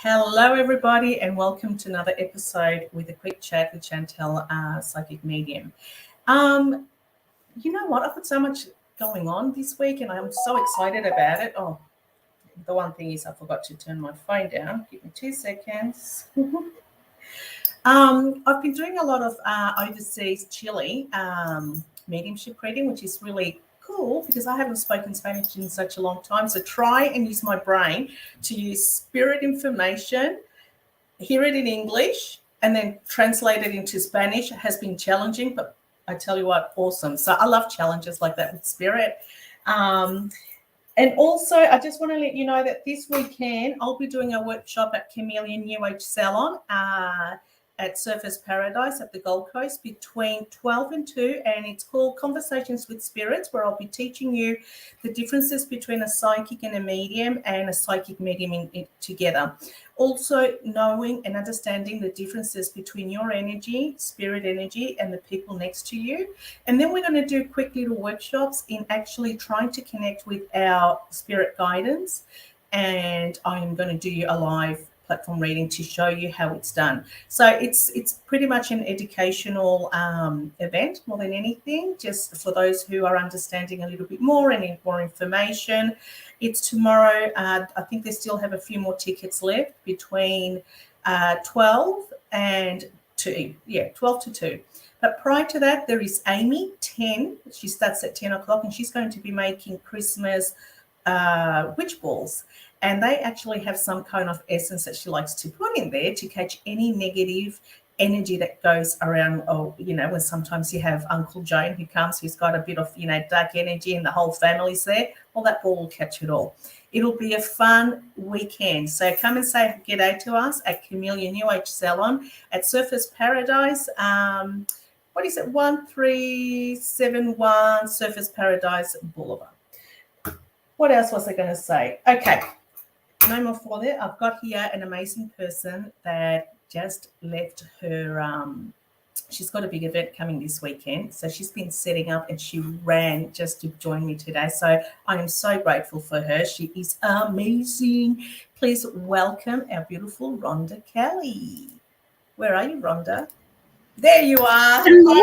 Hello, everybody, and welcome to another episode with a quick chat with Chantal, psychic medium. You know what? I've got so much going on this week, and I'm so excited about it. Oh, the one thing is I forgot to turn my phone down. Give me 2 seconds. I've been doing a lot of overseas Chile mediumship reading, which is really cool because I haven't spoken Spanish in such a long time. So try and use my brain to use spirit information, hear it in English, and then translate it into Spanish. It has been challenging, but I tell you what, awesome. So I love challenges like that with spirit. And also, I just want to let you know that this weekend I'll be doing a workshop at Chameleon New Age Salon at Surfers Paradise at the Gold Coast between 12 and 2, and it's called Conversations with Spirits, where I'll be teaching you the differences between a psychic and a medium and a psychic medium together. Also knowing and understanding the differences between your energy, spirit energy, and the people next to you. And then we're going to do quick little workshops in actually trying to connect with our spirit guidance. And I'm going to do you a live platform reading to show you how it's done. So it's pretty much an educational event more than anything, just for those who are understanding a little bit more and need more information. It's tomorrow. I think they still have a few more tickets left between 12 and 2. Yeah, 12 to 2. But prior to that, there is Amy, 10. She starts at 10 o'clock, and she's going to be making Christmas witch balls. And they actually have some kind of essence that she likes to put in there to catch any negative energy that goes around. Oh, you know, when sometimes you have Uncle Joan who comes, who's got a bit of, dark energy and the whole family's there. Well, that ball will catch it all. It'll be a fun weekend. So come and say g'day to us at Chameleon New Age Salon at Surfers Paradise. What is it? 1371 Surfers Paradise Boulevard. What else was I going to say? Okay. No more for that. I've got here an amazing person that just left her. She's got a big event coming this weekend. So she's been setting up and she ran just to join me today. So I am so grateful for her. She is amazing. Please welcome our beautiful Rhonda Kelly. Where are you, Rhonda? There you are. Hello,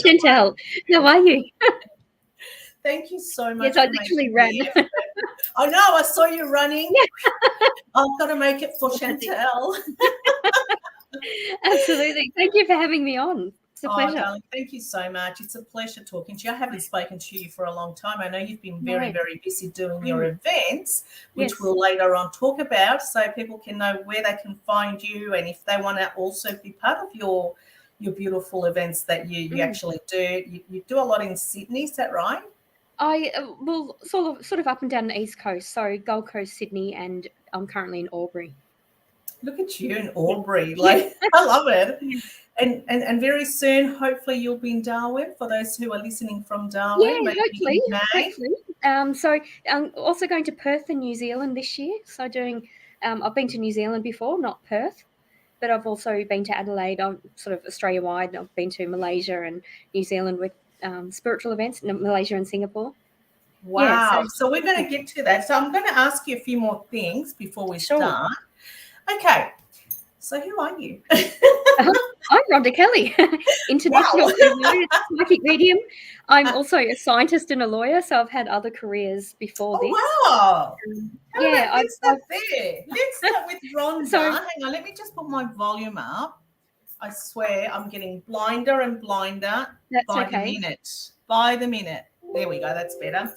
Chantal. How are you? Thank you so much. Yes, I literally ran. I know, I saw you running. Yeah. I've got to make it for Chantal. Absolutely. Thank you for having me on. It's a pleasure. Darling, thank you so much. It's a pleasure talking to you. I haven't spoken to you for a long time. I know you've been very, very busy doing your events, which we'll later on talk about, so people can know where they can find you and if they want to also be part of your beautiful events that you actually do. You do a lot in Sydney, is that right? I will sort of up and down the East Coast, so Gold Coast, Sydney, and I'm currently in Albury. Look at you in Albury. Like, I love it. And very soon, hopefully, you'll be in Darwin for those who are listening from Darwin. Yeah, hopefully. So I'm also going to Perth in New Zealand this year. So doing, I've been to New Zealand before, not Perth, but I've also been to Adelaide. I'm sort of Australia-wide. I've been to Malaysia and New Zealand with spiritual events in Malaysia and Singapore. Wow. Yeah, so we're going to get to that. So I'm going to ask you a few more things before we start. Okay. So who are you? I'm Rhonda Kelly, international psychic medium. I'm also a scientist and a lawyer, so I've had other careers before this. Wow. Let's start there. Let's start with Rhonda. So, hang on, let me just put my volume up. I swear I'm getting blinder and blinder by the minute. There we go. That's better.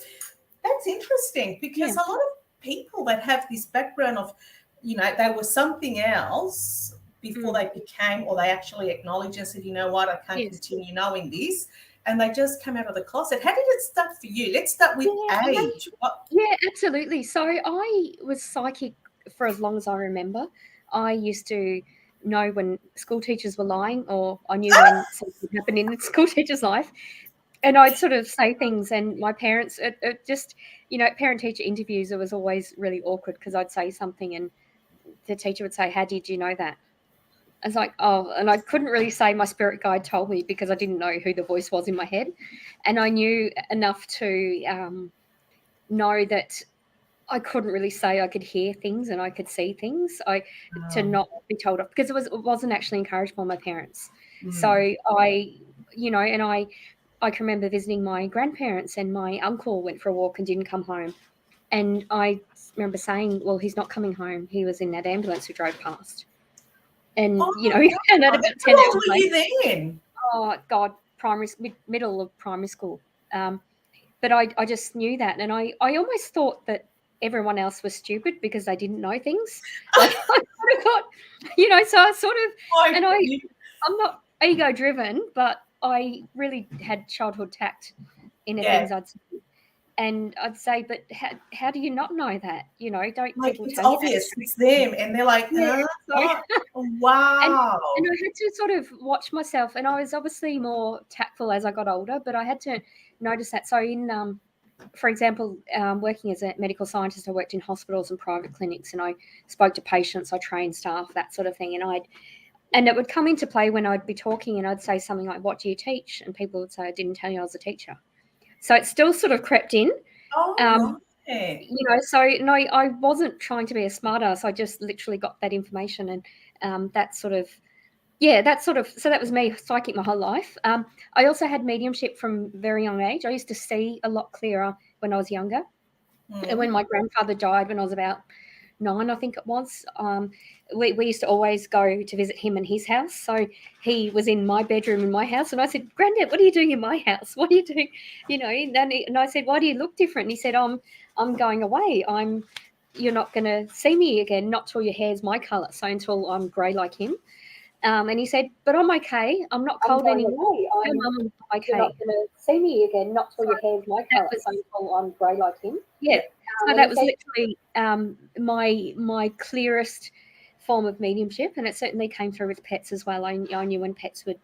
That's interesting because a lot of people that have this background of, they were something else before they became, or they actually acknowledged and said, you know what, I can't continue knowing this. and they just come out of the closet. How did it start for you? Let's start with age. Yeah, absolutely. So I was psychic for as long as I remember. I used to know when school teachers were lying, or I knew when something happened in the school teacher's life. And I'd sort of say things, and my parents, it just, parent-teacher interviews, it was always really awkward because I'd say something and the teacher would say, "How did you know that?" I was like, "Oh," and I couldn't really say my spirit guide told me because I didn't know who the voice was in my head. And I knew enough to know that I couldn't really say I could hear things and I could see things. To not be told off because it wasn't actually encouraged by my parents. So and I can remember visiting my grandparents, and my uncle went for a walk and didn't come home. And I remember saying, "Well, he's not coming home. He was in that ambulance who drove past." And and at about 10 hours later, then? oh God, middle of primary school. But I just knew that, and I almost thought that everyone else was stupid because they didn't know things. Like I sort of thought, so I sort of, and I'm not ego driven, but I really had childhood tact in the things I'd say. And I'd say, but how do you not know that? Don't like, people it's tell obvious you? It's them, and they're like, Yeah, wow. And I had to sort of watch myself, and I was obviously more tactful as I got older, but I had to notice that. So for example, working as a medical scientist, I worked in hospitals and private clinics, and I spoke to patients, I trained staff, that sort of thing. And it would come into play when I'd be talking and I'd say something like, "What do you teach?" And people would say, "I didn't tell you I was a teacher." So it still sort of crept in. So no, I wasn't trying to be a smartass. I just literally got that information, and that was me, psychic my whole life. I also had mediumship from very young age. I used to see a lot clearer when I was younger. And when my grandfather died when I was about 9, I think it was, we used to always go to visit him in his house. So he was in my bedroom in my house, and I said, "Granddad, what are you doing in my house? What are you doing?" And I said, "Why do you look different?" And he said, I'm going away. You're not going to see me again, not till your hair's my colour, so until I'm grey like him." And he said, "But I'm okay. I'm not cold anymore. I'm okay. You're not going to see me again, not till your hair's my colour, so until I'm grey like him." Yeah. So that was literally my clearest form of mediumship, and it certainly came through with pets as well. I knew when pets would.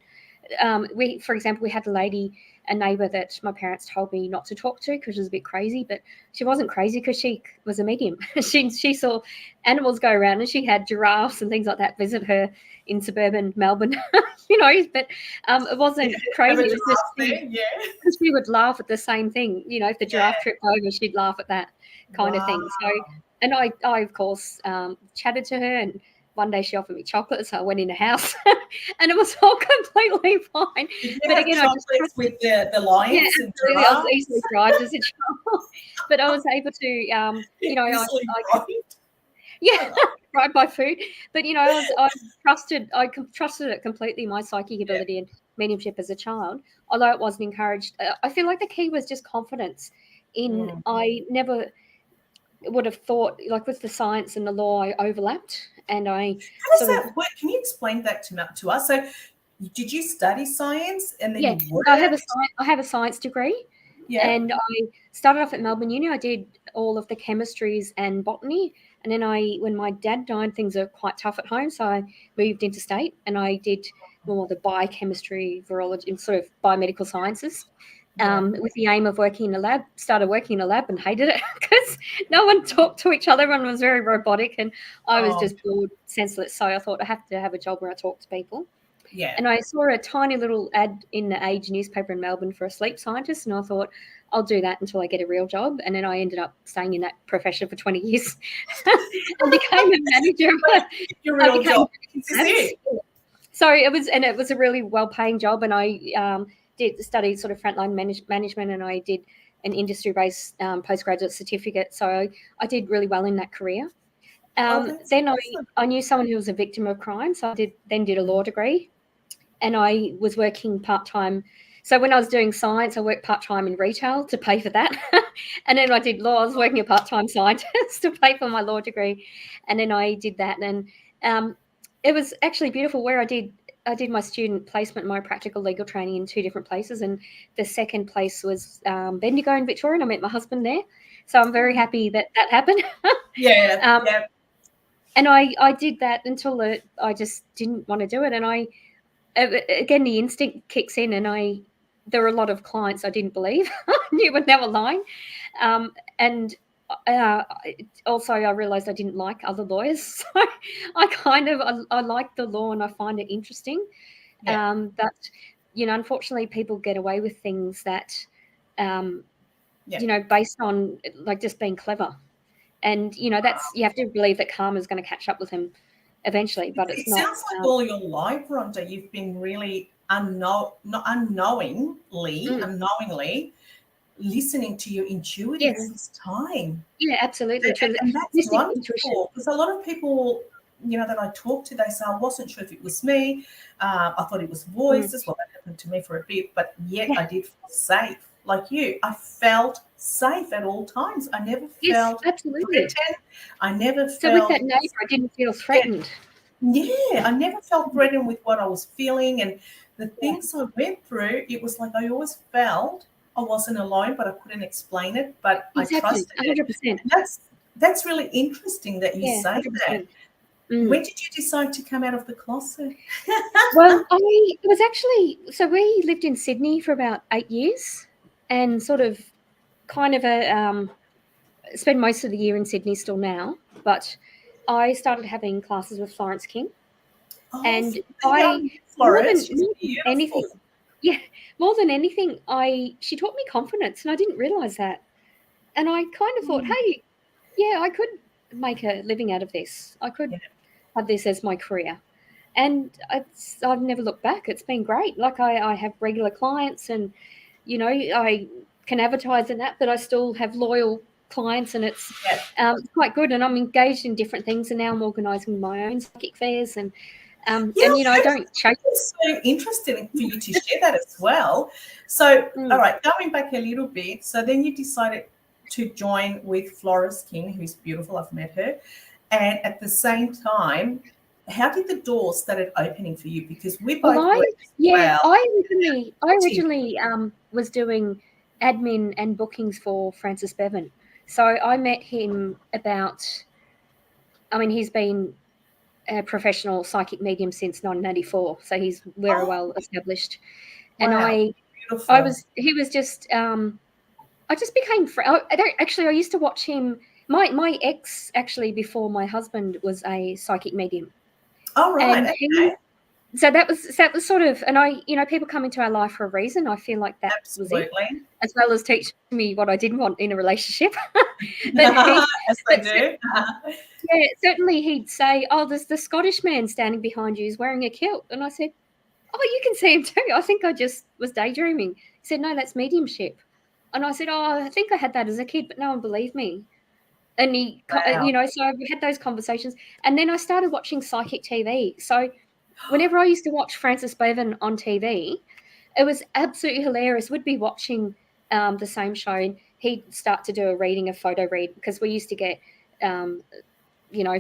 For example, we had a neighbour that my parents told me not to talk to because she was a bit crazy, but she wasn't crazy because she was a medium. she saw animals go around, and she had giraffes and things like that visit her in suburban Melbourne, but it wasn't crazy. It was just she would laugh at the same thing. If the giraffe tripped over, she'd laugh at that kind of thing. So, and I of course chatted to her, and one day she offered me chocolate, so I went in the house, and it was all completely fine. But again, I just with the lions and giraffes. I was easily bribed as a child, but I was able to, bribe by food. But I trusted it completely, my psychic ability and mediumship as a child, although it wasn't encouraged. I feel like the key was just confidence. I never would have thought, like with the science and the law, I overlapped, and How does that work? Can you explain that to us? So, did you study science and then you worked? I have a science degree, and I started off at Melbourne Uni. I did all of the chemistries and botany, and then when my dad died, things are quite tough at home, so I moved interstate, and I did more the biochemistry, virology, and sort of biomedical sciences. With the aim of working in a lab. Started working in a lab and hated it because no one talked to each other. Everyone was very robotic, and I was just bored, senseless. So I thought I have to have a job where I talk to people. Yeah. And I saw a tiny little ad in the Age newspaper in Melbourne for a sleep scientist, and I thought I'll do that until I get a real job. And then I ended up staying in that profession for 20 years and became a manager. Your real job. So it was a really well-paying job, and I did study sort of frontline management, and I did an industry-based postgraduate certificate. So I did really well in that career. Then I knew someone who was a victim of crime, so I did a law degree, and I was working part-time. So when I was doing science, I worked part-time in retail to pay for that. And then I did law. I was working a part-time scientist to pay for my law degree. And then I did that. And it was actually beautiful where I did did my student placement, my practical legal training in 2 different places, and the second place was Bendigo in Victoria, and I met my husband there. So I'm very happy that happened. Yeah, Um, yeah, and I did that until I just didn't want to do it. And again, the instinct kicks in, and there were a lot of clients I didn't believe. I knew when they were lying. And also I realized I didn't like other lawyers. So I like the law and I find it interesting. yeah. But, unfortunately people get away with things that, Yeah. based on like just being clever. And, you have to believe that karma is going to catch up with him eventually, but It it's not. sounds like all your life, Rhonda, you've been really Mm, unknowingly listening to your intuitive all yes. this time. Yeah, absolutely. And that's Listening to intuition. wonderful because a lot of people, that I talk to, they say, I wasn't sure if it was me. I thought it was Mm, voices. Well, that happened to me for a bit, but yet yeah. I did feel safe. Like you, I felt safe at all times. I never Yes, felt absolutely. threatened. I never So with felt that neighbour, I didn't feel yeah, threatened. yeah, I never felt threatened with what I was feeling and the Yeah, things I went through. It was like I always felt I wasn't alone, but I couldn't explain it. But I exactly, trusted it. 100%. And that's really interesting that you Yeah, say that. 100%. Mm. When did you decide to come out of the closet? Well, it was actually, so we lived in Sydney for about 8 years, and sort of kind of spend most of the year in Sydney still now, but I started having classes with Florence King, Oh, and yeah, I I met Florence. She's more than anything, beautiful. yeah, more than anything, she taught me confidence, and I didn't realize that. And I kind of thought, Mm, hey, yeah, I could make a living out of this. I could yeah. have this as my career. And I've never looked back. It's been great. Like I have regular clients, and I can advertise in that, but I still have loyal clients, and it's Yeah. quite good. And I'm engaged in different things, and now I'm organising my own psychic fairs, and Yeah, I don't chase. it's so interesting for you to share that as well. So, all Mm. right, going back a little bit. So then you decided to join with Florence King, who's beautiful. I've met her. And at the same time, how did the doors started opening for you? Because we Well, both work as well. I originally was doing admin and bookings for Francis Bevan. So I met him he's been a professional psychic medium since 1984. So he's very Oh, well established. And wow. I Beautiful. was, he was just, I just became, I used to watch him. My ex, actually, before my husband, was a psychic medium. All And right. he, Okay. so that was sort of, and people come into our life for a reason. I feel like that was it, Absolutely. as well as teaching me what I didn't want in a relationship. but he, As they but do. yeah, certainly he'd say, "Oh, there's the Scottish man standing behind you. He's wearing a kilt," and I said, "Oh, you can see him too. I think I just was daydreaming." He said, "No, that's mediumship," and I said, "Oh, I think I had that as a kid, but no one believed me." And Wow. so we had those conversations, and then I started watching psychic TV. So whenever I used to watch Francis Bevan on TV, it was absolutely hilarious. We'd be watching the same show, and he'd start to do a reading, a photo read, because we used to get, um,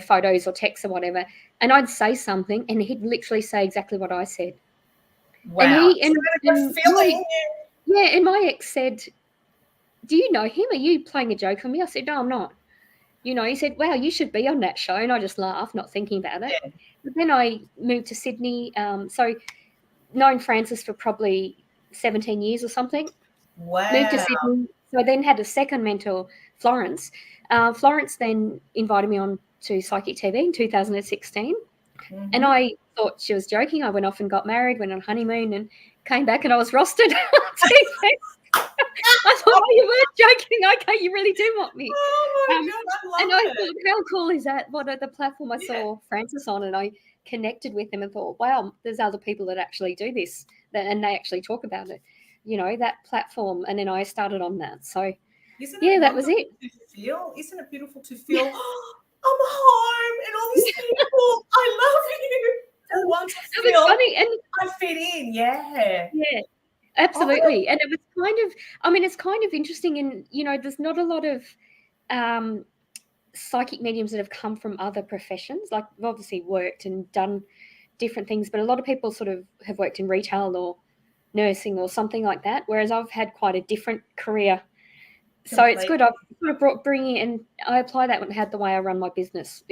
photos or texts or whatever. And I'd say something, and he'd literally say exactly what I said. And Wow. Is that a good feeling? and my ex said, "Do you know him? Are you playing a joke on me?" I said, "No, I'm not." He said, "Wow, you should be on that show." And I just laughed, not thinking about it. Yeah. But then I moved to Sydney. So known Francis for probably 17 years or something. Moved to Wow. Sydney. So I then had a second mentor, Florence. Florence then invited me on to Psychic TV in 2016. And Mm-hmm. I thought she was joking. I went off and got married, went on honeymoon, and came back and I was rostered on TV. I thought, oh, you weren't joking. Okay, you really do want me. Oh my Um, God, I and love I it. thought, how cool is that? What are the platform I Yeah. saw Francis on, and I connected with him and thought, wow, there's other people that actually do this, and they actually talk about it. That platform, and then I started on that. So Isn't it yeah, that was wonderful it. to feel? Isn't it beautiful to feel, oh, I'm home and all these people, I love you. For once I It was feel funny, and I fit in. Yeah. yeah, Oh, but absolutely. And it was it's kind of interesting, and there's not a lot of um, psychic mediums that have come from other professions. Like we've obviously worked and done different things, but a lot of people sort of have worked in retail or nursing or something like that, whereas I've had quite a different career. So it's good. I've sort of bringing it, and I apply that with the way I run my business.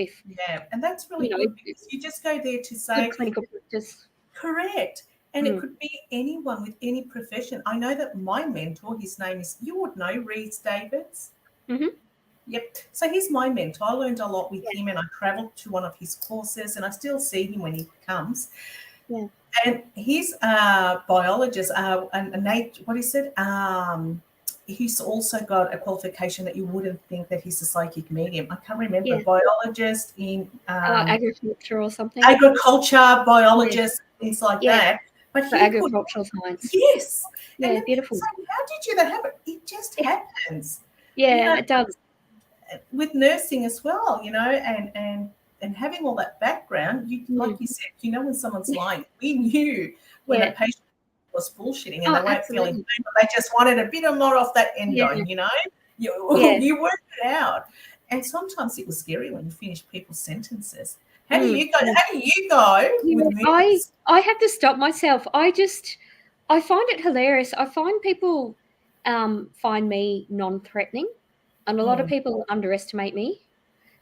And that's really good, because you just go there to say clinical practice. Correct. And it could be anyone with any profession. I know that my mentor, his name is, you would know, Reese Davids. Mm-hmm. Yep. So he's my mentor. I learned a lot with him, and I travelled to one of his courses, and I still see him when he comes. Yeah. And he's a biologist, what he said, he's also got a qualification that you wouldn't think that he's a psychic medium. I can't remember, biologist in agriculture or something. Agriculture, biologist, things like that. But for agricultural science. Yes. Yeah, beautiful. So how did that happen? It just happens. Yeah, it does. With nursing as well, and having all that background, like you said, when someone's lying. We knew when a patient was bullshitting and they weren't feeling pain, but they just wanted a bit more off that endone, you work it out. And sometimes it was scary when you finish people's sentences. How do you go with movies? I have to stop myself. I find it hilarious. I find people find me non-threatening, and a lot of people underestimate me.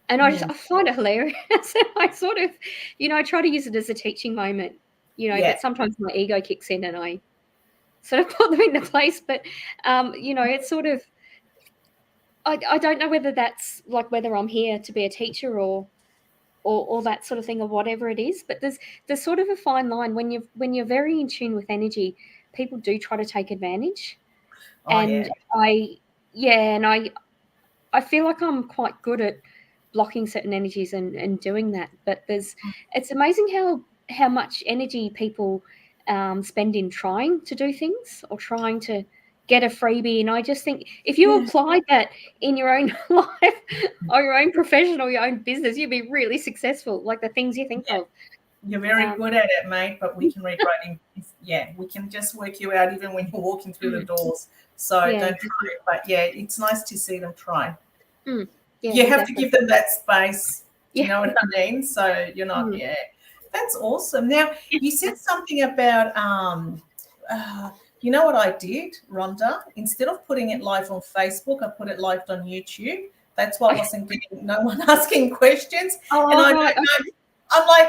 And I find it hilarious. I sort of, I try to use it as a teaching moment, but sometimes my ego kicks in and I sort of put them into place. But, it's sort of, I don't know whether that's like whether I'm here to be a teacher or that sort of thing or whatever it is. But there's sort of a fine line when you're very in tune with energy. People do try to take advantage. I feel like I'm quite good at blocking certain energies and doing that. But it's amazing how much energy people spend in trying to do things or trying to get a freebie. And I just think if you applied that in your own life or your own profession or your own business, you'd be really successful, like the things you think of. You're very good at it, mate, but we can read writing. We can just work you out even when you're walking through the doors. So don't try it. But, it's nice to see them try. Yeah, you have to give them that space. You know what I mean? So you're not, That's awesome. Now, you said something about, you know what I did, Rhonda? Instead of putting it live on Facebook, I put it live on YouTube. That's why I wasn't getting no one asking questions. And I'm like,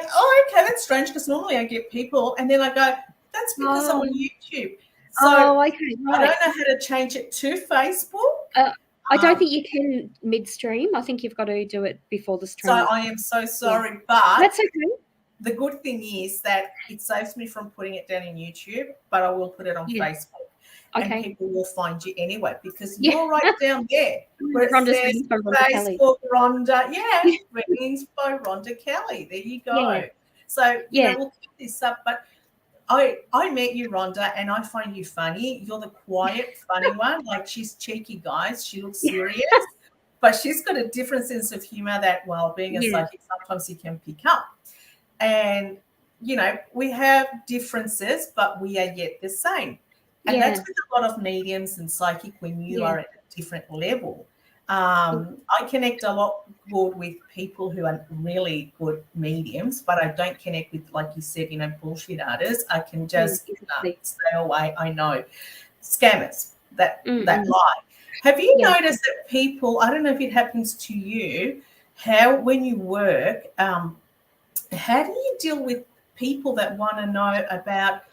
okay, that's strange, because normally I get people, and then I go, that's because I'm on YouTube. So I don't know how to change it to Facebook. I don't think you can midstream. I think you've got to do it before the stream. So I am so sorry, but that's okay. The good thing is that it saves me from putting it down in YouTube, but I will put it on Facebook. And people will find you anyway, because you're right down there where it says Facebook Rhonda. Readings by Rhonda Kelly. There you go. So, we'll keep this up, but I met you, Rhonda, and I find you funny. You're the quiet, funny one. Like, she's cheeky, guys. She looks serious, but she's got a different sense of humor that, while being a psychic, sometimes you can pick up. And, we have differences, but we are yet the same. And that's with a lot of mediums and psychic when you are at a different level. I connect a lot good with people who are really good mediums, but I don't connect with, like you said, bullshit artists. I can just stay away. I know. Scammers, that lie. Have you noticed that people, I don't know if it happens to you, how when you work, how do you deal with people that want to know about,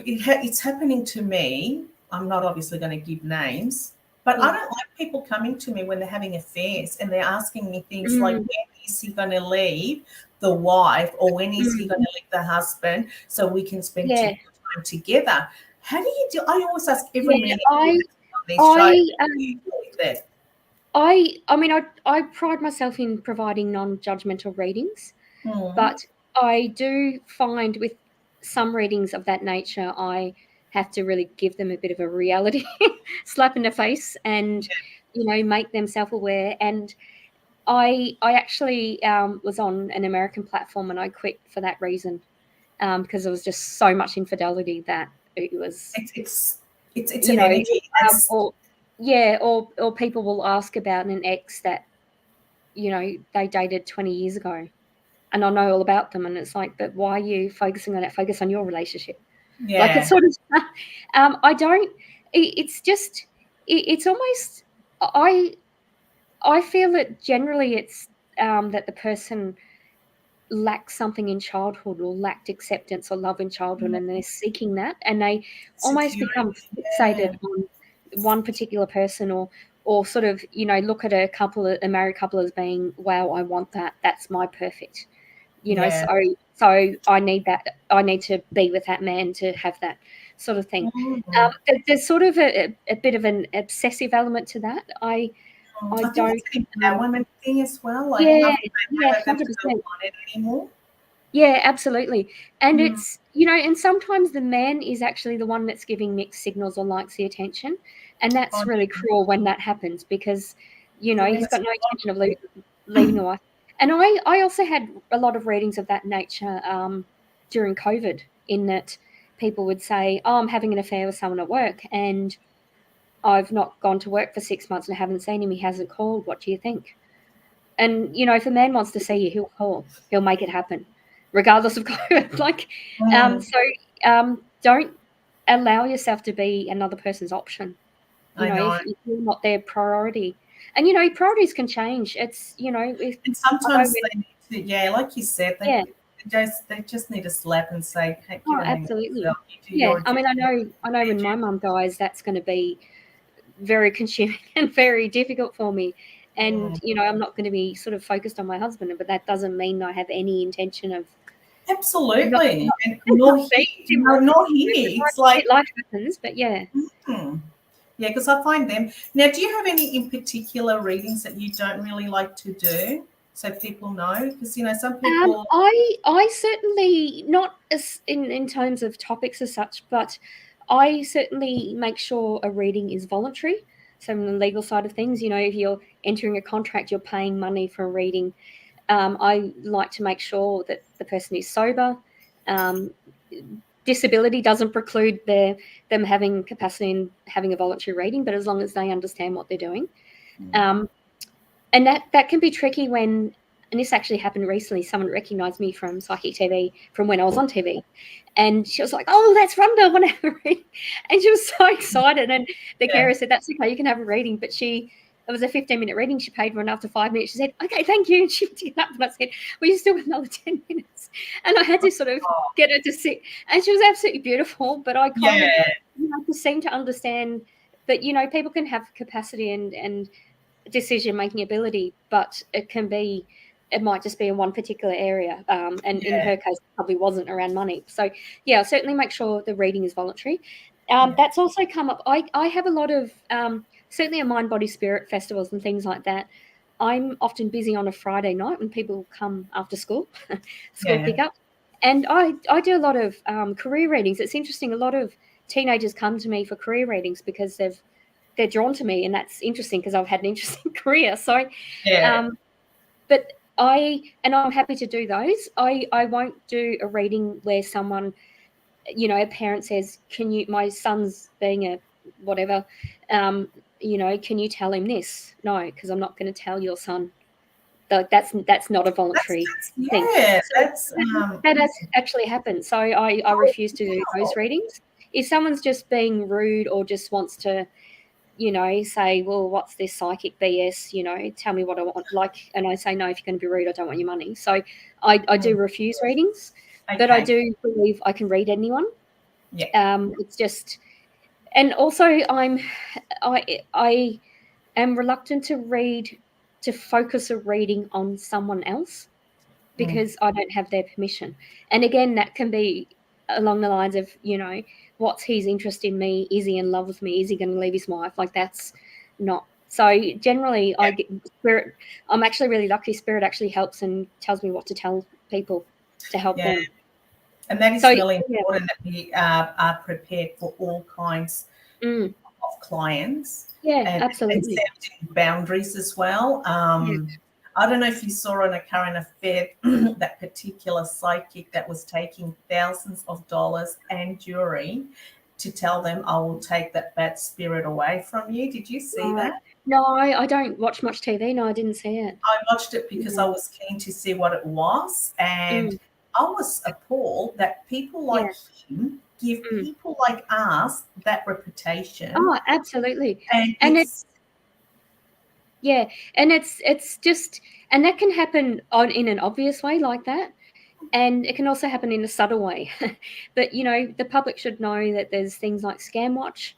it's happening to me. I'm not obviously going to give names, but I don't like people coming to me when they're having affairs and they're asking me things like, when is he going to leave the wife, or when is he going to leave the husband so we can spend time together? How do you deal? I always ask every man on these shows. I pride myself in providing non-judgmental readings, but I do find with some readings of that nature, I have to really give them a bit of a reality slap in the face and, make them self-aware. And I actually was on an American platform and I quit for that reason, because there was just so much infidelity that it was. It's an energy. Or people will ask about an ex that, they dated 20 years ago. and I know all about them, and it's like, but why are you focusing on it? Focus on your relationship. Like, Yeah. it's sort of, I don't. It's just, it's almost. I feel that generally it's that the person lacked something in childhood or lacked acceptance or love in childhood, and they're seeking that, and they almost Security. become Yeah. fixated on one particular person, or sort of, look at a married couple as being, wow, I want that. That's my perfect. Yeah. So I need that. I need to be with that man to have that sort of thing. Mm. There's sort of a bit of an obsessive element to that. I I think don't. it's an empowerment thing as well. Like, Yeah, after they yeah, have it, they don't 100%. want it anymore. Yeah, absolutely. And Mm. it's, and sometimes the man is actually the one that's giving mixed signals or likes the attention. And that's Oh, really cruel when that happens, because, he's goodness. got no intention of leaving the wife. And I also had a lot of readings of that nature during COVID, in that people would say, oh, I'm having an affair with someone at work, and I've not gone to work for 6 months and I haven't seen him. He hasn't called. What do you think? And, if a man wants to see you, he'll call. He'll make it happen, regardless of COVID. Like, Mm. don't allow yourself to be another person's option. I know. If you're not their priority. And, priorities can change. It's, if And I know sometimes when, they need to, yeah, like you said, yeah, they just need a slap and say, hey, oh, get on with absolutely. yourself. You do Yeah. your I mean, duty. I know when my mum dies, that's going to be very consuming and very difficult for me. And, Mm. I'm not going to be sort of focused on my husband, but that doesn't mean I have any intention of not Absolutely. not And not nor being he, with him, no, or nor he. It's like, life happens, but yeah. hmm. Yeah, because I find them. Now, do you have any in particular readings that you don't really like to do, so people know? Because, some people. I certainly, not as in terms of topics as such, but I certainly make sure a reading is voluntary. So from the legal side of things, if you're entering a contract, you're paying money for a reading. I like to make sure that the person is sober. Um, Disability doesn't preclude them having capacity in having a voluntary reading, but as long as they understand what they're doing. Um, and that can be tricky when, and this actually happened recently, someone recognized me from Psychic TV, from when I was on TV, and she was like, oh, that's Rhonda, I want to have a reading. And she was so excited, and the Yeah. carer said, that's okay, you can have a reading. But it was a 15-minute reading. She paid for it, and after 5 minutes she said, okay, thank you. And she did up, and I said, well, you still got another 10 minutes. And I had to sort of Oh, get her to sit, and she was absolutely beautiful, but I kind of, yeah. just seemed to understand that, people can have capacity and decision-making ability, but it might just be in one particular area. And in Yeah. her case, it probably wasn't around money. So yeah, certainly make sure the reading is voluntary. Yeah. That's also come up. I have a lot of, certainly at Mind Body Spirit festivals and things like that. I'm often busy on a Friday night when people come after school, school Yeah. pickup. And I do a lot of career readings. It's interesting. A lot of teenagers come to me for career readings because they're drawn to me, and that's interesting because I've had an interesting career. So, Yeah. but I'm happy to do those. I won't do a reading where someone, a parent says, my son's being a whatever, can you tell him this? No, because I'm not going to tell your son. That's not a voluntary thing. Yeah. So that has actually happened. So I refuse to do those readings. If someone's just being rude or just wants to, say, well, what's this psychic BS? Tell me what I want. Like, and I say, no, if you're going to be rude, I don't want your money. So I do refuse readings, but I Okay. do believe I can read anyone. Yeah. It's just, and also I am reluctant to focus a reading on someone else Mm. because I don't have their permission. And again, that can be along the lines of, what's his interest in me? Is he in love with me? Is he going to leave his wife? Like, that's not. So generally, Yeah. I get Spirit. I'm actually really lucky. Spirit actually helps and tells me what to tell people to help Yeah. them. And that is So really yeah, important that we are prepared for all kinds of clients yeah, and absolutely. setting boundaries as well. Yeah. I don't know if you saw on a current affair that particular psychic that was taking thousands of dollars and jewelry to tell them, I will take that bad spirit away from you. Did you see Right. that? No, I don't watch much TV. No, I didn't see it. I watched it because Yeah. I was keen to see what it was, and I was appalled that people Yeah. like him give Mm. people like us that reputation. Oh, absolutely. And And it's yeah, and it's just, and that can happen in an obvious way like that, and it can also happen in a subtle way. But the public should know that there's things like Scam Watch,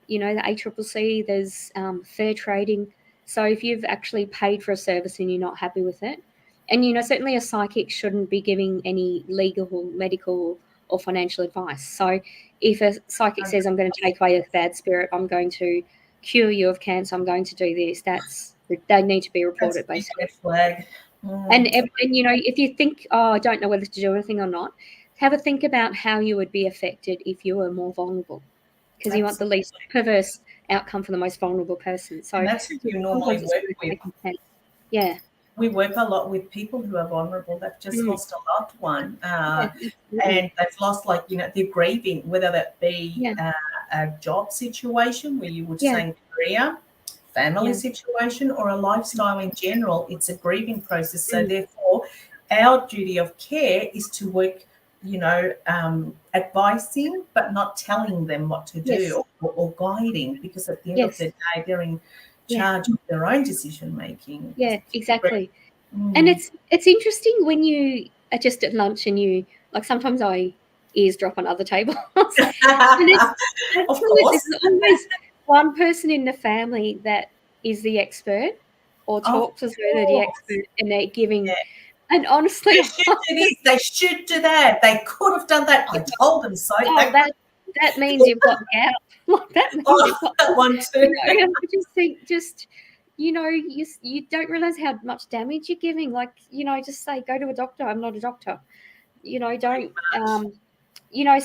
the ACCC. There's fair trading. So if you've actually paid for a service and you're not happy with it, and certainly a psychic shouldn't be giving any legal, medical, or financial advice. So if a psychic says, I'm going to take away a bad spirit, I'm going to cure you of cancer, I'm going to do this, they need to be that's a reported, big basically. red flag. And if you think, oh, I don't know whether to do anything or not, have a think about how you would be affected if you were more vulnerable, because you want the least perverse outcome for the most vulnerable person. So And that's who you normally sometimes it's work worth with. taking care. Yeah. We work a lot with people who are vulnerable. They've just lost a loved one, Yeah, and they've lost, they're grieving, whether that be yeah, a job situation where you would yeah, say career, family yeah. situation, or a lifestyle in general. It's a grieving process. So Mm. therefore, our duty of care is to work, advising, but not telling them what to Yes, do, or guiding, because at the end of yes, the day, they're in yeah, charge of their own decision making. yeah, exactly. And Mm. it's interesting when you are just at lunch and you, like, sometimes I eavesdrop on other tables. And Of course. there's always one person in the family that is the expert or Of talks as though they're the course. expert, and they're giving. Yeah. And honestly, They should do this. They should do that. They could have done that. I told them so. that means you've got gout. Like, that means you've got That one too. and I just think, you don't realize how much damage you're giving. Like, just say, go to a doctor. I'm not a doctor. Don't. So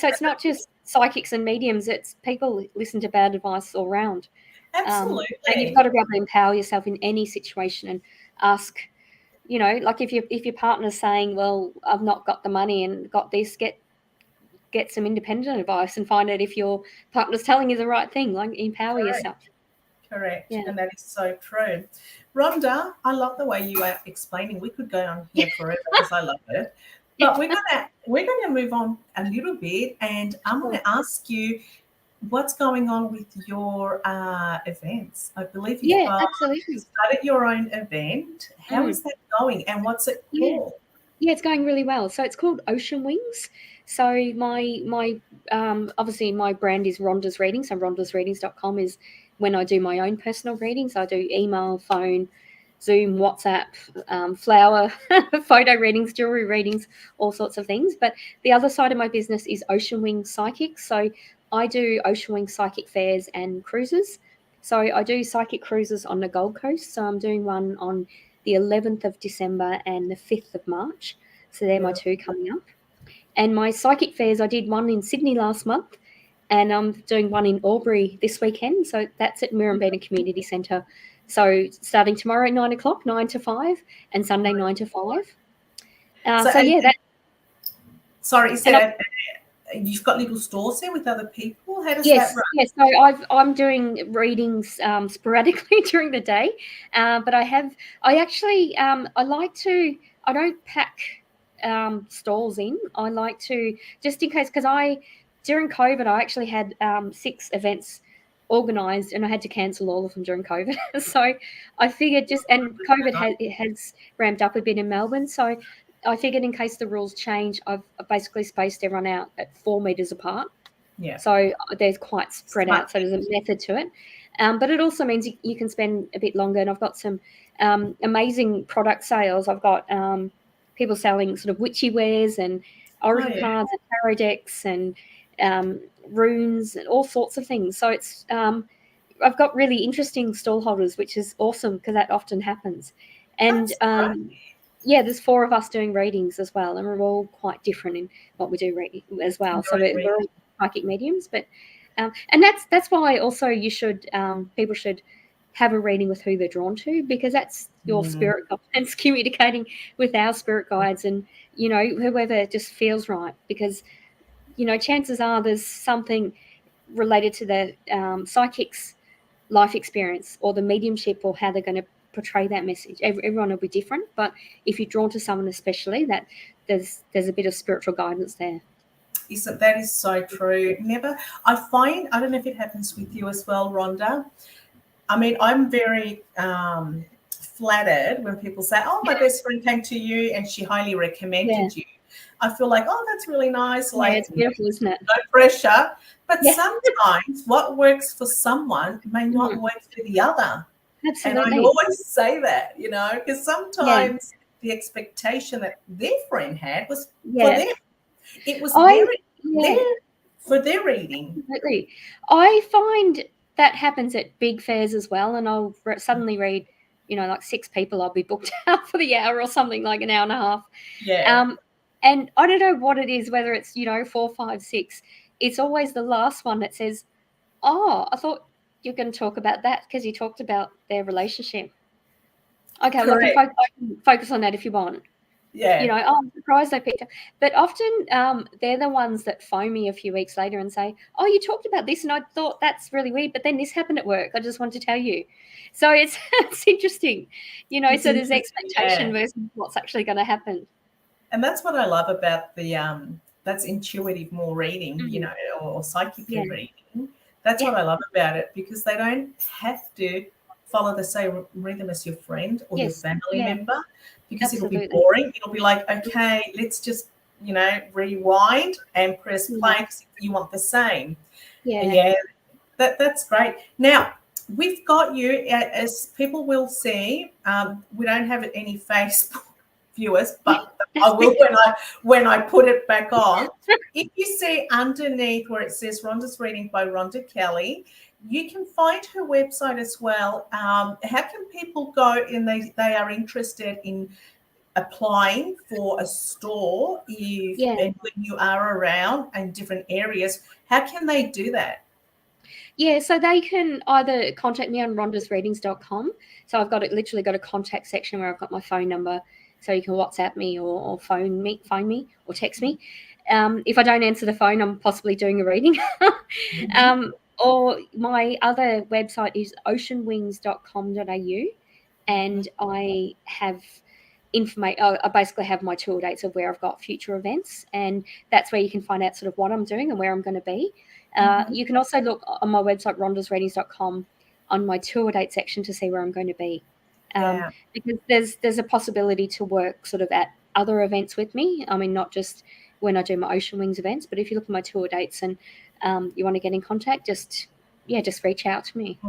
it's not just psychics and mediums. It's people listen to bad advice all round. And you've Absolutely. got to be able to empower yourself in any situation and ask. Like, if your partner's saying, well, I've not got the money and got this, get some independent advice and find out if your partner's telling you the right thing. Like, empower yourself. Correct. Yeah. And that is so true. Rhonda, I love the way you are explaining. We could go on here forever because I love it. But we're gonna move on a little bit, and I'm gonna ask you what's going on with your events. I believe you've Absolutely. started your own event. How is that going, and what's it called? Yeah, it's going really well. So it's called Ocean Wings. So my obviously my brand is Rhonda's Reading. So rhondasreadings.com is when I do my own personal readings. I do email, phone, Zoom, WhatsApp, flower, photo readings, jewelry readings, all sorts of things. But the other side of my business is Ocean Wing Psychics. So I do Ocean Wing Psychic fairs and cruises. So I do psychic cruises on the Gold Coast. So I'm doing one on the 11th of December and the 5th of March. So they're my two coming up. And my psychic fairs, I did one in Sydney last month, and I'm doing one in Albury this weekend. So that's at Mirrabina Community Centre. So starting tomorrow at 9 o'clock, 9 to 5, and Sunday 9 to 5. Sorry, so you've got little stores there with other people? How does that run? Yes. So I'm doing readings sporadically during the day, but I like to. I don't pack stalls in. I like to, just in case, because during COVID I actually had 6 events organised and I had to cancel all of them during COVID. So I figured and COVID has ramped up a bit in Melbourne. So I figured in case the rules change, I've basically spaced everyone out at 4 meters apart. Yeah. So they're quite spread out. So there's a method to it. But it also means you can spend a bit longer. And I've got some amazing product sales. I've got people selling sort of witchy wares and oracle cards and tarot decks and runes and all sorts of things. So it's I've got really interesting stall holders, which is awesome because that often happens. And there's 4 of us doing readings as well, and we're all quite different in what we do as well. So we're all psychic mediums, but and that's why also people should have a reading with who they're drawn to, because that's your spirit guides communicating with our spirit guides, and whoever just feels right, because chances are there's something related to the psychic's life experience or the mediumship or how they're going to portray that message. Everyone will be different, but if you're drawn to someone especially, that there's a bit of spiritual guidance there. That is so true. I find, I don't know if it happens with you as well, Rhonda. I mean, I'm very flattered when people say, oh, my best friend came to you and she highly recommended you. I feel like, oh, that's really nice. Like, it's beautiful, isn't it? No pressure. But sometimes what works for someone may not work for the other. Absolutely. And I always say that, because sometimes the expectation that their friend had was for them. It was for their reading. Absolutely. I find that happens at big fairs as well, and I'll suddenly read, like 6 people. I'll be booked out for the hour or something, like an hour and a half. Yeah. And I don't know what it is, whether it's 4, 5, 6. It's always the last one that says, "Oh, I thought you're going to talk about that because you talked about their relationship." Okay, well, I can focus on that if you want. Yeah. I'm surprised they picked up. But often they're the ones that phone me a few weeks later and say, oh, you talked about this and I thought that's really weird, but then this happened at work. I just wanted to tell you. So it's interesting, so there's expectation versus what's actually going to happen. And that's what I love about that's intuitive more reading, or psychic reading. That's what I love about it, because they don't have to follow the same rhythm as your friend or your family member, because it'll be boring. It'll be like, okay, let's just, rewind and press play because you want the same. Yeah. That's great. Now, we've got you, as people will see, we don't have any Facebook viewers, but I will when I put it back on. If you see underneath where it says Rhonda's Reading by Rhonda Kelly, you can find her website as well. How can people go and they are interested in applying for a store and when you are around in different areas? How can they do that? Yeah, so they can either contact me on rhondasreadings.com. So I've literally got a contact section where I've got my phone number, so you can WhatsApp me or phone me or text me. If I don't answer the phone, I'm possibly doing a reading. Or my other website is oceanwings.com.au, and I have I basically have my tour dates of where I've got future events, and that's where you can find out sort of what I'm doing and where I'm going to be. You can also look on my website, rhondasreadings.com, on my tour date section to see where I'm going to be. Because there's a possibility to work sort of at other events with me. I mean, not just when I do my Ocean Wings events, but if you look at my tour dates and you want to get in contact, just reach out to me.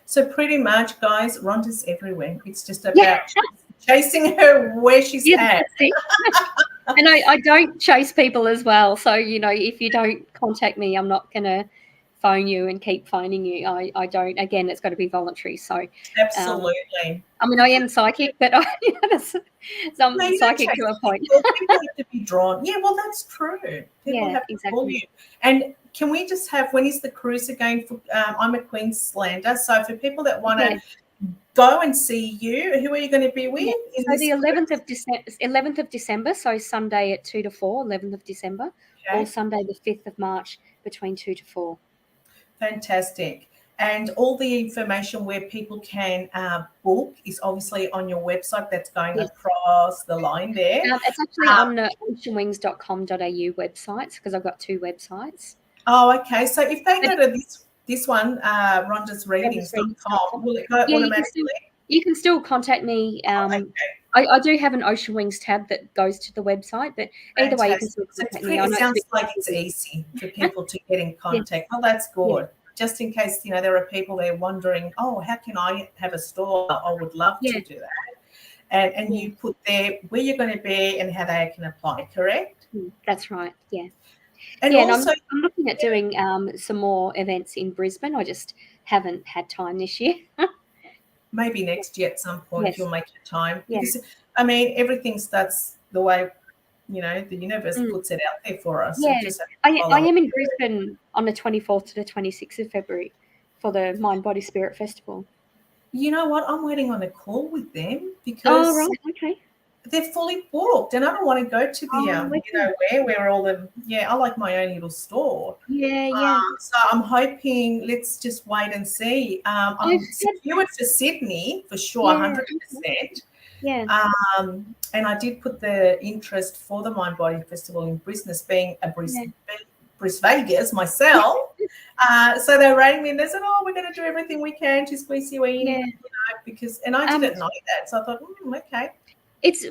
So pretty much, guys, Rhonda's everywhere. It's just about chasing her where she's at. And I don't chase people as well. So, if you don't contact me, I'm not going to phone you and keep phoning you. I don't. Again, it's got to be voluntary. So absolutely. I mean, I am psychic, but I'm psychic to a point. People have to be drawn. Yeah, well, that's true. People have to call you. And can we just have, when is the cruise again? I'm a Queenslander, so for people that want to go and see you, who are you going to be with? So the 11th of December, so Sunday at 2 to 4, 11th of December, or Sunday the 5th of March between 2 to 4. Fantastic. And all the information where people can book is obviously on your website that's going across the line there. It's actually on the oceanwings.com.au websites, because I've got 2 websites. Oh, okay. So if they go to this one, rhondasreadings.com, will it go automatically? You can still contact me. I do have an Ocean Wings tab that goes to the website, but either way, you can still contact me. It sounds like it's easy for people to get in contact. Oh, that's good. Yeah. Just in case, there are people there wondering, oh, how can I have a store? I would love to do that. And you put there where you're going to be and how they can apply, correct? That's right, yeah. And also, and I'm looking at doing some more events in Brisbane. I just haven't had time this year. Maybe next year at some point you'll make your time. Because, I mean, everything starts the way, the universe puts it out there for us. Yeah, I am in Brisbane on the 24th to the 26th of February for the Mind, Body, Spirit Festival. You know what? I'm waiting on a call with them because they're fully booked, and I don't want to go to the Okay. where all the I like my own little store. Yeah. So I'm hoping, let's just wait and see. I've I'm had, secured for Sydney for sure, yeah, 100%. yeah, And I did put the interest for the Mind Body Festival in Brisbane, as being a yeah, Bris Vegas myself. So they rang me and they said, "Oh, we're going to do everything we can to squeeze you in," yeah. because, and I Um, didn't know that, so I thought, okay.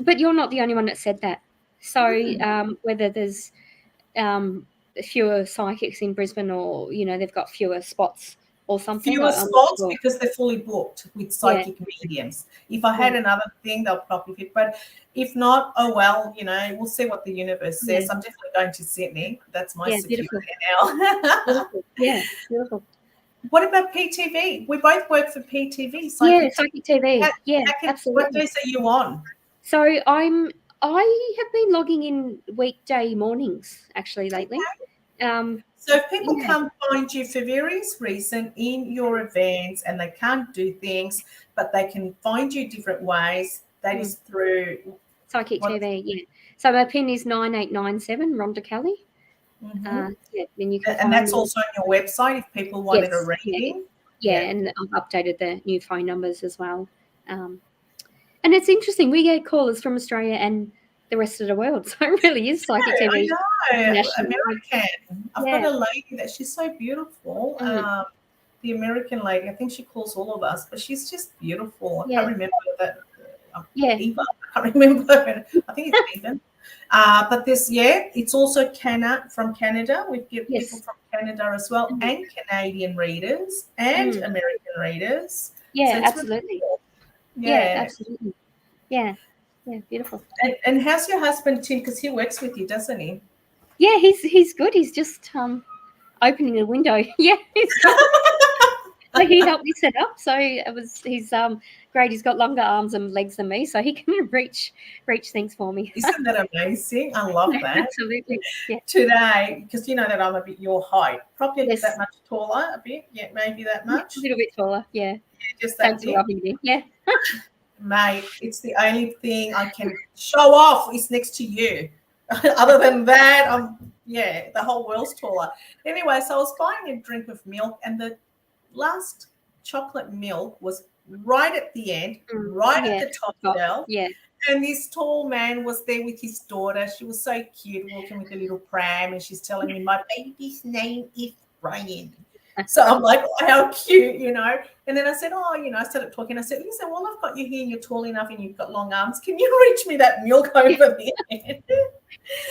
but you're not the only one that said that. So Mm. whether there's fewer psychics in Brisbane, or they've got fewer spots or something, Fewer I'm not spots sure. because they're fully booked with Yeah, psychic mediums. If I yeah, had another thing, they'll probably fit. But if not, oh well, we'll see what the universe yeah, says. I'm definitely going to Sydney. That's my yeah. security Beautiful, now. beautiful. Yeah, beautiful. What about PTV? We both work for PTV, Yeah, Psychic TV. psychic TV. Yeah, What absolutely. days are you on? So I have been logging in weekday mornings actually lately. So if people Yeah, can't find you for various reasons in your events and they can't do things, but they can find you different ways, that is through psychic what? TV. Yeah. So my pin is 9897 Rhonda Kelly. Mhm. Yeah, then you can And find that's me. also on your website if people wanted a Yes, yeah, reading. yeah, and I've updated the new phone numbers as well. And it's interesting. We get callers from Australia and the rest of the world. So it really is psychic Yeah, TV I know. international. American. I've got Yeah. a lady that she's so beautiful. Mm, The American lady. I think she calls all of us, but she's just beautiful. I yeah. can't remember that. Yeah. Eva. I can't remember. I think it's Eva. But this, it's also from Canada. We get people Yes. from Canada as well, Mm, and Canadian readers and mm. American readers. So Yeah, it's really absolutely. cool. Yeah, Yeah. absolutely. Yeah. Yeah, beautiful. And how's your husband, Tim? Because he works with you, doesn't he? Yeah, he's good. He's just opening the window. Yeah, he's got. So he helped me set up. So he's great. He's got longer arms and legs than me, so he can reach things for me. Isn't that amazing? I love that. Absolutely. Yeah. Today, because you know that I'm a bit your height, probably Yes. that much taller, a bit, maybe that Yeah, a much, little bit taller. Yeah. just that Thanks for bit. rubbing it in. Yeah. Mate, it's the only thing I can show off is next to you. Other than that, the whole world's taller. Anyway, so I was buying a drink of milk, and the last chocolate milk was right at the end, right at Yeah. the top Oh, shelf. yeah. And this tall man was there with his daughter. She was so cute, walking with a little pram, and she's telling me, "My baby's name is Brian." So I'm like, "Oh, how cute, And then I said, I started talking. I said, "Listen, well, I've got you here and you're tall enough and you've got long arms. Can you reach me that milk over there?"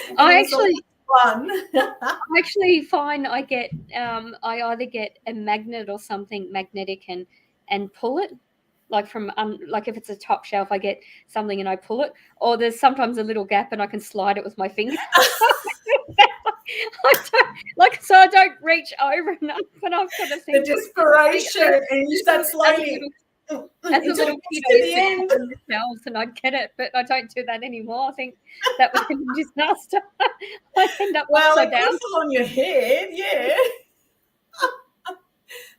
And I it was all fun. actually find I get I either get a magnet or something magnetic and pull it, like from like if it's a top shelf, I get something and I pull it, or there's sometimes a little gap and I can slide it with my finger. So I don't reach over enough, and I've got to The think desperation, and you start as slowly a until little it kid, gets I to used the to end. climb the shelves and I'd get it, but I don't do that anymore. I think that would be a disaster. I end up Well, upside it could down. fall on your head, yeah.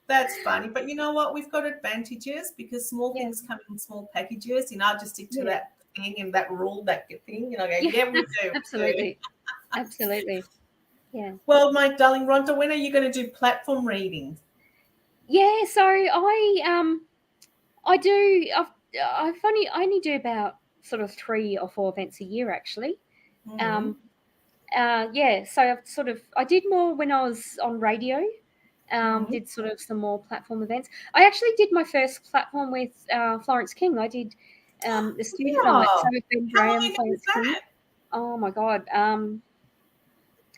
That's funny. But you know what? We've got advantages because small Yeah, things come in small packages. I just stick to yeah, that thing and that rule, that thing. Go, yeah. yeah, we do. Absolutely, absolutely. Yeah, Well, my darling Rhonda, when are you going to do platform readings? yeah. So I do. I only do about sort of 3 or 4 events a year actually. Mm-hmm. Um, yeah. So I did more when I was on radio. Mm-hmm. Did sort of some more platform events. I actually did my first platform with Florence King. I did the student night. So Yeah. with Ben How long Graham, ago was Florence King. that? Oh my God,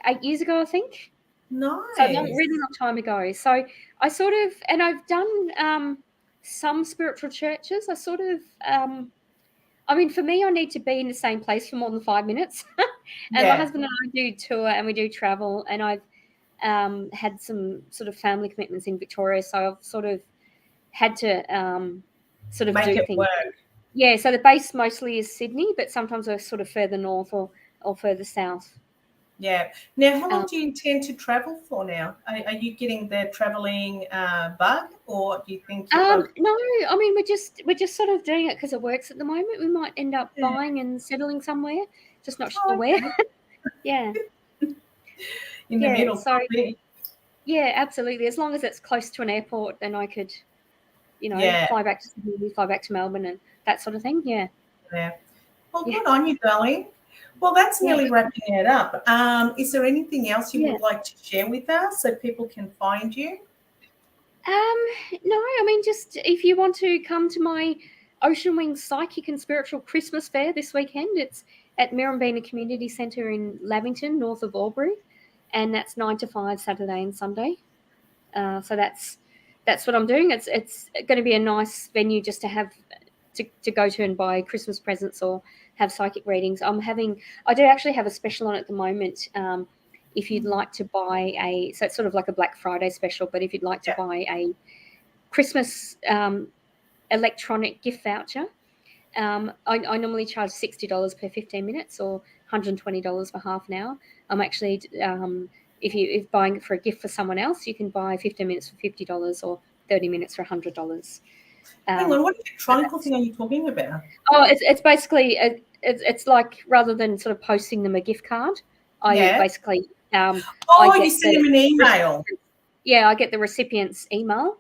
8 years ago, I think. So Nice. really long time ago. So and I've done some spiritual churches. I mean, for me, I need to be in the same place for more than 5 minutes. And my Yeah. husband and I do tour and we do travel, and I've had some sort of family commitments in Victoria, so I've sort of had to sort of Make do it things. work. Yeah, so the base mostly is Sydney, but sometimes we're sort of further north or further south. Yeah. Now, how long Um, do you intend to travel for now? Are you getting the traveling bug, or do you think you're going? no, I mean we're just sort of doing it because it works at the moment. We might end up Yeah. buying and settling somewhere, just not Oh, sure where. okay. Yeah, In the yeah. middle, So probably. yeah, absolutely. As long as it's close to an airport, then I could, Yeah. fly back to Sydney, fly back to Melbourne, and that sort of thing. Yeah, Yeah. Well, yeah, good on you, darling. Well, that's yeah, nearly wrapping it up. Is there anything else you yeah. would like to share with us so people can find you? No, I mean, just if you want to come to my Ocean Wings Psychic and Spiritual Christmas Fair this weekend, it's at Mirrabina Community Centre in Lavington, north of Albury, and that's 9 to 5 Saturday and Sunday. So that's what I'm doing. It's going to be a nice venue just to have to go to and buy Christmas presents or have psychic readings. I do actually have a special on at the moment. If you'd like to buy so it's sort of like a Black Friday special, but if you'd like to Yeah. buy a Christmas electronic gift voucher, I normally charge $60 per 15 minutes or $120 for half an hour. I'm actually, if buying it for a gift for someone else, you can buy 15 minutes for $50 or 30 minutes for $100. Hang on, what So electronic thing are you talking about? it's basically it's like rather than sort of posting them a gift card, I Yeah. basically I Oh, get you send them an email. I get the recipient's email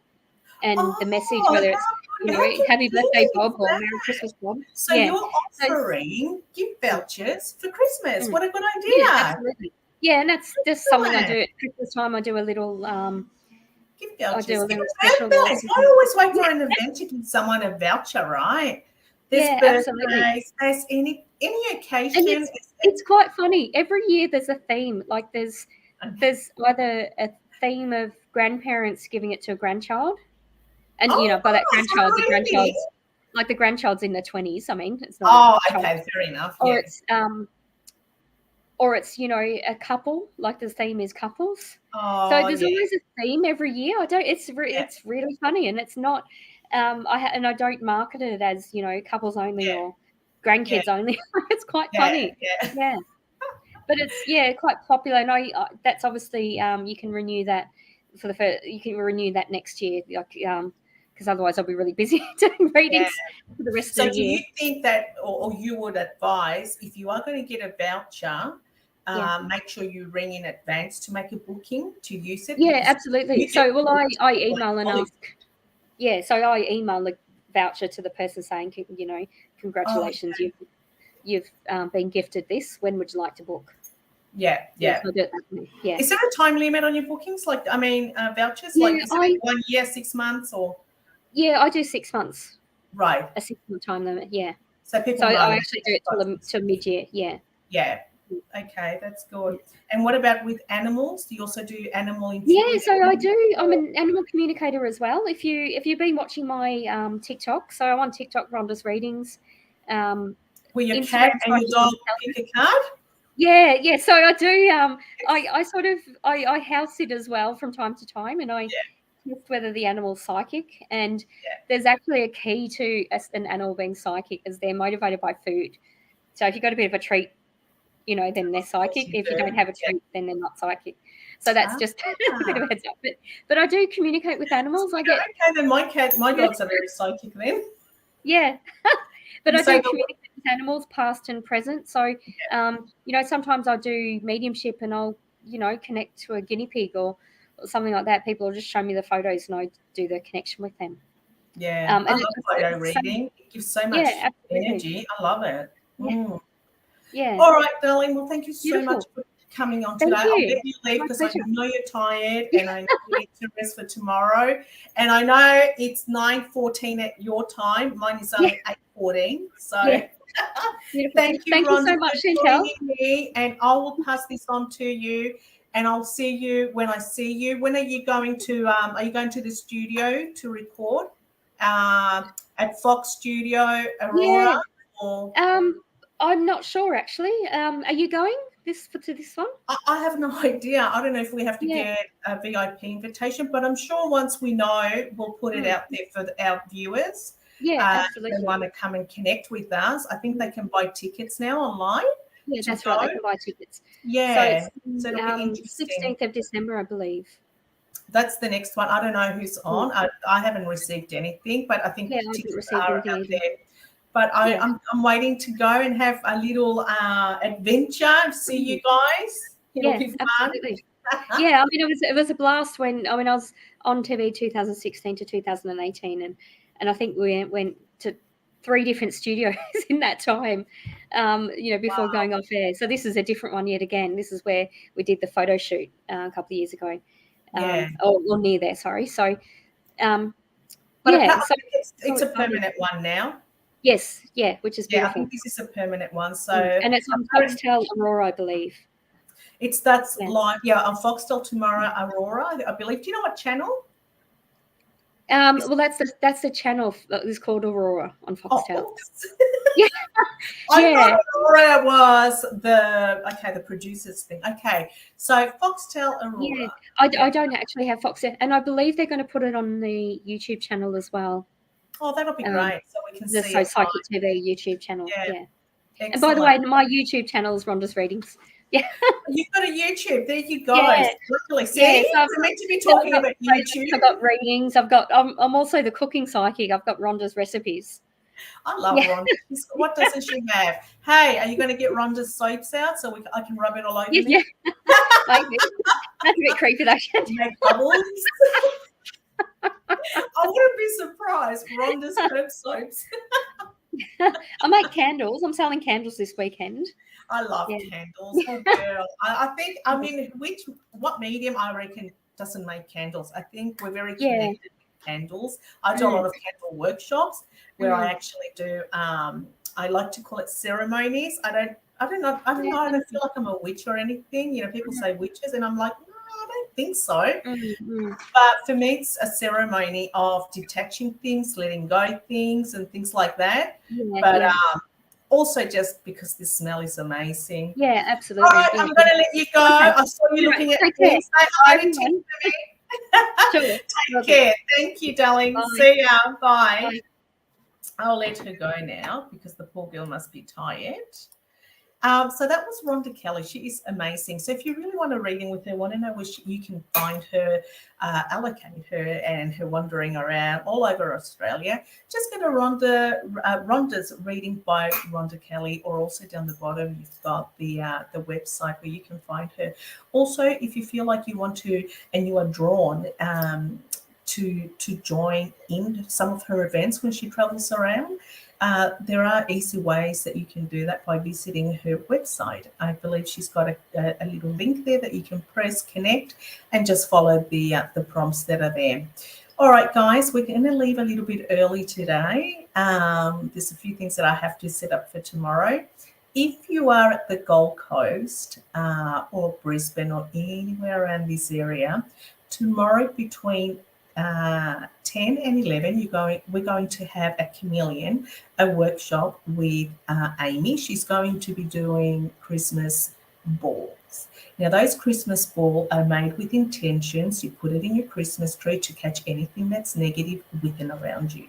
and the message, Oh, whether it's how good. How Happy Birthday convenient Bob is or that? Merry Christmas Bob. So Yeah. you're So offering gift vouchers for Christmas. mm, What a good yeah, idea. absolutely. Yeah, and that's just something I Excellent. do at Christmas time. I do a little Gift I do vouchers. a little Even special or birthdays. I something. always wait Yeah, for an event to give someone a voucher, right? There's yeah, absolutely. birthdays, there's any And occasion. it's quite funny. Every year there's a theme. Like there's either a theme of grandparents giving it to a grandchild. And Oh, by that grandchild, really? the grandchild's in their 20s. I mean, it's not a Oh, child. okay, fair enough. Or Yeah. it's a couple, like the theme is couples. So Oh, there's yeah, always a theme every year. It's yeah, really funny, and it's not I don't market it as couples only yeah, or yeah, grandkids only. It's quite yeah, funny. yeah. Yeah. But it's quite popular, and that's obviously you can renew that next year, like because otherwise I'll be really busy doing Yeah. readings for the rest So of the do year. you think that, or you would advise, if you are going to get a voucher, Yeah, make sure you ring in advance to make a booking to use it, yeah, because absolutely. you get So, well, I like email and olive. ask. Yeah, so I email the voucher to the person saying, Oh, congratulations, you've been gifted this. When would you like to book? yeah, Yeah, yeah. so I do it that way. Yeah, Is there a time limit on your bookings? Like, I mean, vouchers, yeah, like, is it 1 year, 6 months, or I do 6 months, right? a 6 month time limit. Yeah, So people so know I that actually do it till mid year. Yeah. yeah. Okay, that's good. And what about with animals? Do you also do animal Yeah, intuition? so I do. I'm an animal communicator as well. If you've been watching my TikTok, so I'm on TikTok, Rhonda's readings. Will your cat Instagram's and my your hidden dog talent. pick a card? Yeah. So I do. I sort of I house sit as well from time to time, and I test whether the animal's psychic. And Yeah, there's actually a key to an animal being psychic, is they're motivated by food. So if you've got a bit of a treat, then they're of course psychic. you If you do. don't have a Yeah. treat, then they're not psychic. So that's just a bit of a heads up. But I do communicate with animals. I get Okay, then my dogs are very psychic then. yeah, but You I say do communicate with animals, past and present. So sometimes I do mediumship, and I'll connect to a guinea pig or something like that. People will just show me the photos, and I do the connection with them. yeah, And I love it's photo the same. reading. It gives so much Yeah, absolutely. energy. I love it. Yeah. Mm. Yeah. All right, darling. Well, thank you so much Beautiful. for coming on Thank today. I'll you. let you leave My because I pleasure. know you're tired and I know you need to rest for tomorrow. And I know it's 9:14 at your time. Mine is only 8:14. So Yeah. Beautiful. thank you, Thank you Rhonda, so much, for Chantal. joining me. And I will pass this on to you. And I'll see you when I see you. When are you going to? Are you going to the studio to record at Fox Studio Aurora? Yeah. Or I'm not sure actually. Are you going to this one? I have no idea. I don't know if we have to Yeah. get a VIP invitation, but I'm sure once we know, we'll put it out there for our viewers. Yeah, If absolutely. they want to come and connect with us. I think they can buy tickets now online. Yeah, to that's go. right. They can buy tickets. Yeah, So so it's it'll be interesting. 16th of December, I believe. That's the next one. I don't know who's on. I haven't received anything, but I think Yeah, I haven't tickets received are anything out either. there. But Yeah. I'm waiting to go and have a little adventure. See you guys. It'll be fun. Absolutely. Yeah, I mean, it was a blast when I was on TV 2016 to 2018, and I think we went to 3 different studios in that time, before going off air. So this is a different one yet again. This is where we did the photo shoot a couple of years ago, or near there. Sorry. So, But yeah, I so think it's a excited. permanent one now. Yes, yeah, which is Yeah, I beautiful. think this is a permanent one. So And it's on Foxtel Aurora, I believe. that's live. Yeah, on Foxtel tomorrow, Aurora, I believe. Do you know what channel? Well, that's the channel that's called Aurora on Foxtel. Yeah, I thought Aurora was the producers thing. Okay, so Foxtel Aurora. Yeah, I don't actually have Foxtel, and I believe they're going to put it on the YouTube channel as well. Oh, that'll be great. So we can see the it. Psychic TV YouTube channel. Yeah. Excellent. And by the way, my YouTube channel is Rhonda's Readings. Yeah. You've got a YouTube. There you go. Yeah. Luckily, see, Yeah, we're meant to be talking about YouTube. I've got readings. I'm also the cooking psychic. I've got Rhonda's recipes. I love Rhonda. What doesn't she have? Hey, are you going to get Rhonda's soaps out so I can rub it all over me? Yeah. That's a bit creepy, though. Make bubbles. I wouldn't be surprised. Rhonda's herb soaps. I make candles. I'm selling candles this weekend. I love candles. Oh, girl. I think, what medium I reckon doesn't make candles? I think we're very connected with candles. I do a lot of candle workshops where I actually do, I like to call it ceremonies. I don't know. I don't feel like I'm a witch or anything. You know, people say witches, and I'm like, no, I don't think so. But for me, it's a ceremony of detaching things, letting go things, and things like that. Also just because the smell is amazing. Yeah, absolutely. All right, I'm going to let you go. I saw you looking at me. Say hi to me. Take care. Thank you, darling. Bye. See ya. Bye. I'll let her go now because the poor girl must be tired. So that was Rhonda Kelly. She is amazing. So if you really want a reading with her, want to know where you can find her, allocate her and her wandering around all over Australia, just go to Rhonda's reading by Rhonda Kelly, or also down the bottom you've got the website where you can find her. Also, if you feel like you want to and you are drawn to join in some of her events when she travels around, there are easy ways that you can do that by visiting her website. I believe she's got a little link there that you can press connect and just follow the prompts that are there. All right, guys, we're going to leave a little bit early today. There's a few things that I have to set up for tomorrow. If you are at the Gold Coast or Brisbane or anywhere around this area, tomorrow between 10 and 11, we're going to have a chameleon, a workshop with Amy. She's going to be doing Christmas balls. Now, those Christmas balls are made with intentions. You put it in your Christmas tree to catch anything that's negative with and around you.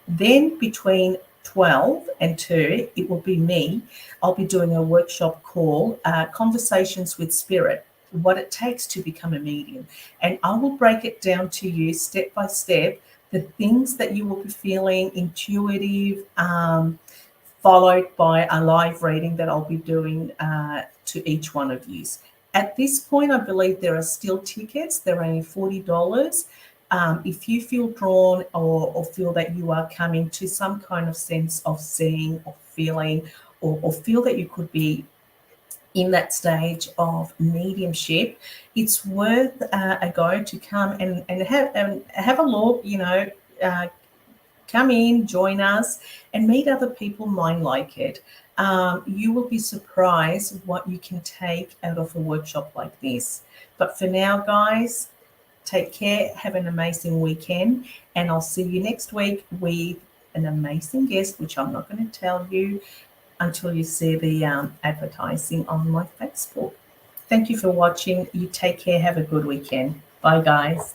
Then between 12 and 2, it will be me. I'll be doing a workshop called Conversations with Spirit, what it takes to become a medium. And I will break it down to you step by step, the things that you will be feeling intuitive, followed by a live reading that I'll be doing to each one of you. At this point, I believe there are still tickets. They're only $40. If you feel drawn or feel that you are coming to some kind of sense of seeing or feeling or feel that you could be in that stage of mediumship, it's worth a go to come and have a look, come in, join us, and meet other people mind like it. You will be surprised what you can take out of a workshop like this. But for now, guys, take care, have an amazing weekend, and I'll see you next week with an amazing guest, which I'm not going to tell you until you see the advertising on my Facebook. Thank you for watching. You take care. Have a good weekend. Bye, guys.